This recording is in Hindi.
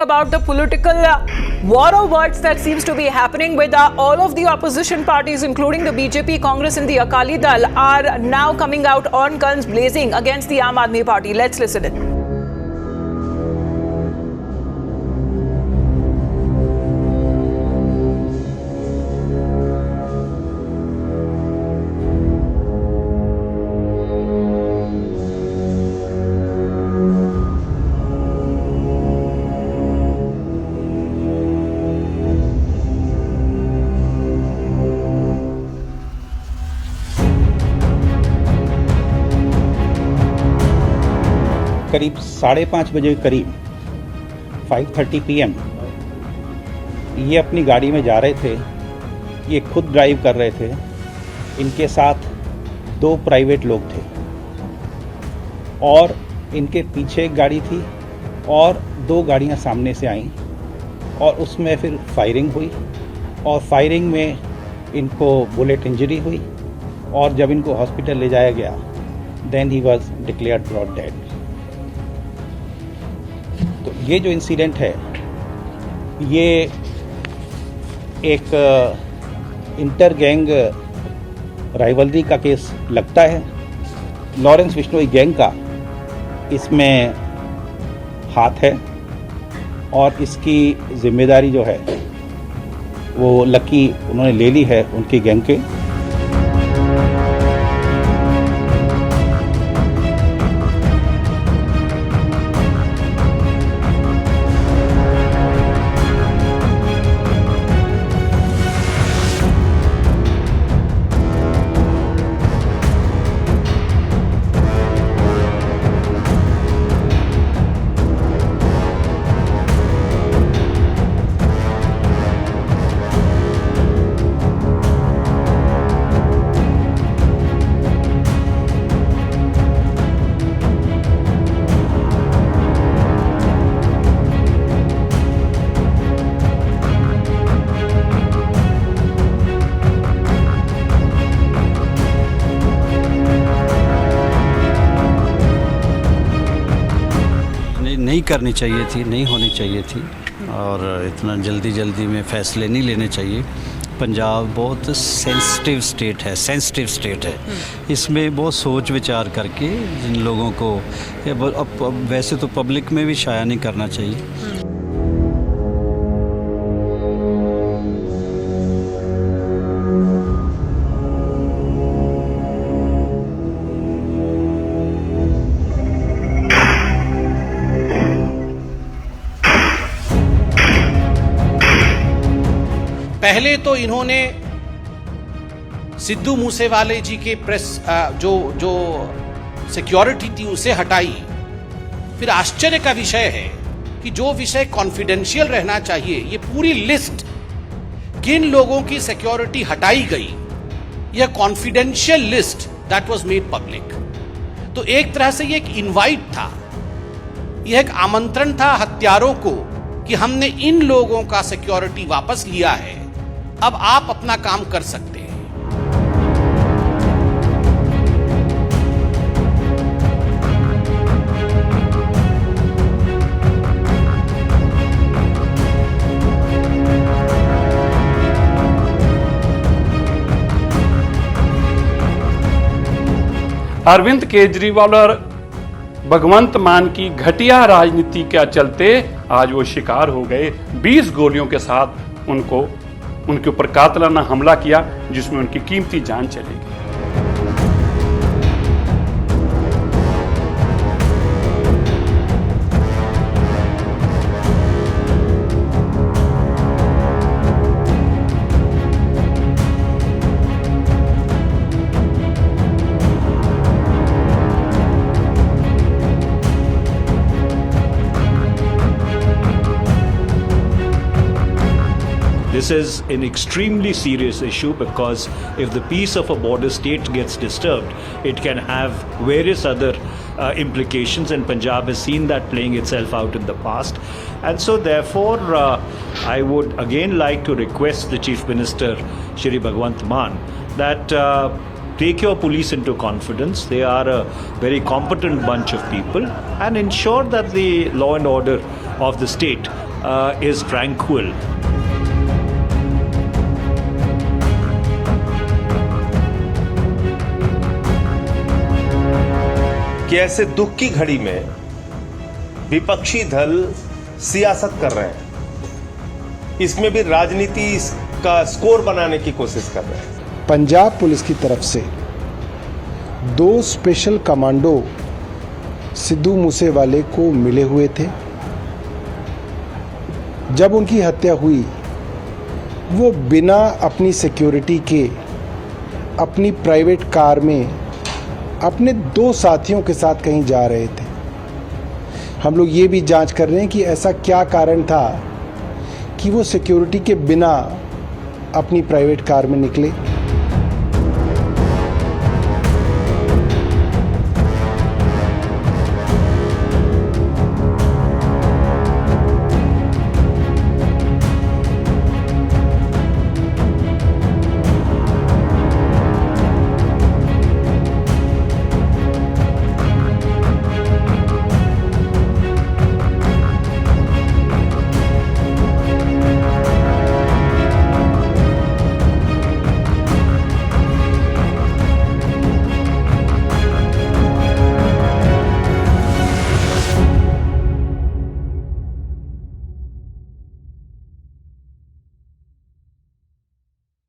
About the political war of words that seems to be happening with all of the opposition parties, including the BJP, Congress and the Akali Dal, are now coming out on guns blazing against the Aam Aadmi Party. Let's listen in. करीब 5:30 बजे के करीब 5:30 PM ये अपनी गाड़ी में जा रहे थे। ये खुद ड्राइव कर रहे थे। इनके साथ 2 प्राइवेट लोग थे और इनके पीछे एक गाड़ी थी और 2 गाड़ियां सामने से आईं और उसमें फिर फायरिंग हुई और फायरिंग में इनको बुलेट इंजरी हुई और जब इनको हॉस्पिटल ले जाया गया then he was declared brought dead. तो ये जो इंसिडेंट है ये एक इंटर गैंग राइवलरी का केस लगता है। लॉरेंस बिश्नोई गैंग का इसमें हाथ है और इसकी जिम्मेदारी जो है वो लकी उन्होंने ले ली है उनकी गैंग के। नहीं करनी चाहिए थी, नहीं होनी चाहिए थी और इतना जल्दी में फ़ैसले नहीं लेने चाहिए। पंजाब बहुत सेंसिटिव स्टेट है। इसमें बहुत सोच विचार करके जिन लोगों को अब वैसे तो पब्लिक में भी शाया नहीं करना चाहिए। पहले तो इन्होंने सिद्धू मूसेवाले जी के प्रेस जो सिक्योरिटी थी उसे हटाई। फिर आश्चर्य का विषय है कि जो विषय कॉन्फिडेंशियल रहना चाहिए, ये पूरी लिस्ट किन लोगों की सिक्योरिटी हटाई गई, यह confidential list that was made public. तो एक तरह से ये एक इनवाइट था, यह एक आमंत्रण था हत्यारों को कि हमने इन लोगों का सिक्योरिटी वापस लिया है, अब आप अपना काम कर सकते हैं। अरविंद केजरीवाल और भगवंत मान की घटिया राजनीति के चलते आज वो शिकार हो गए। 20 गोलियों के साथ उनके ऊपर कातलाना हमला किया जिसमें उनकी कीमती जान चली गई। This is an extremely serious issue because if the peace of a border state gets disturbed, it can have various other implications, and Punjab has seen that playing itself out in the past. And so therefore, I would again like to request the Chief Minister, Shri Bhagwant Mann, that take your police into confidence. They are a very competent bunch of people, and ensure that the law and order of the state is tranquil. कि ऐसे दुख की घड़ी में विपक्षी दल सियासत कर रहे हैं, इसमें भी राजनीति का स्कोर बनाने की कोशिश कर रहे हैं। पंजाब पुलिस की तरफ से 2 स्पेशल कमांडो सिद्धू मूसेवाले को मिले हुए थे। जब उनकी हत्या हुई, वो बिना अपनी सिक्योरिटी के अपनी प्राइवेट कार में अपने 2 साथियों के साथ कहीं जा रहे थे। हम लोग ये भी जांच कर रहे हैं कि ऐसा क्या कारण था कि वो सिक्योरिटी के बिना अपनी प्राइवेट कार में निकले।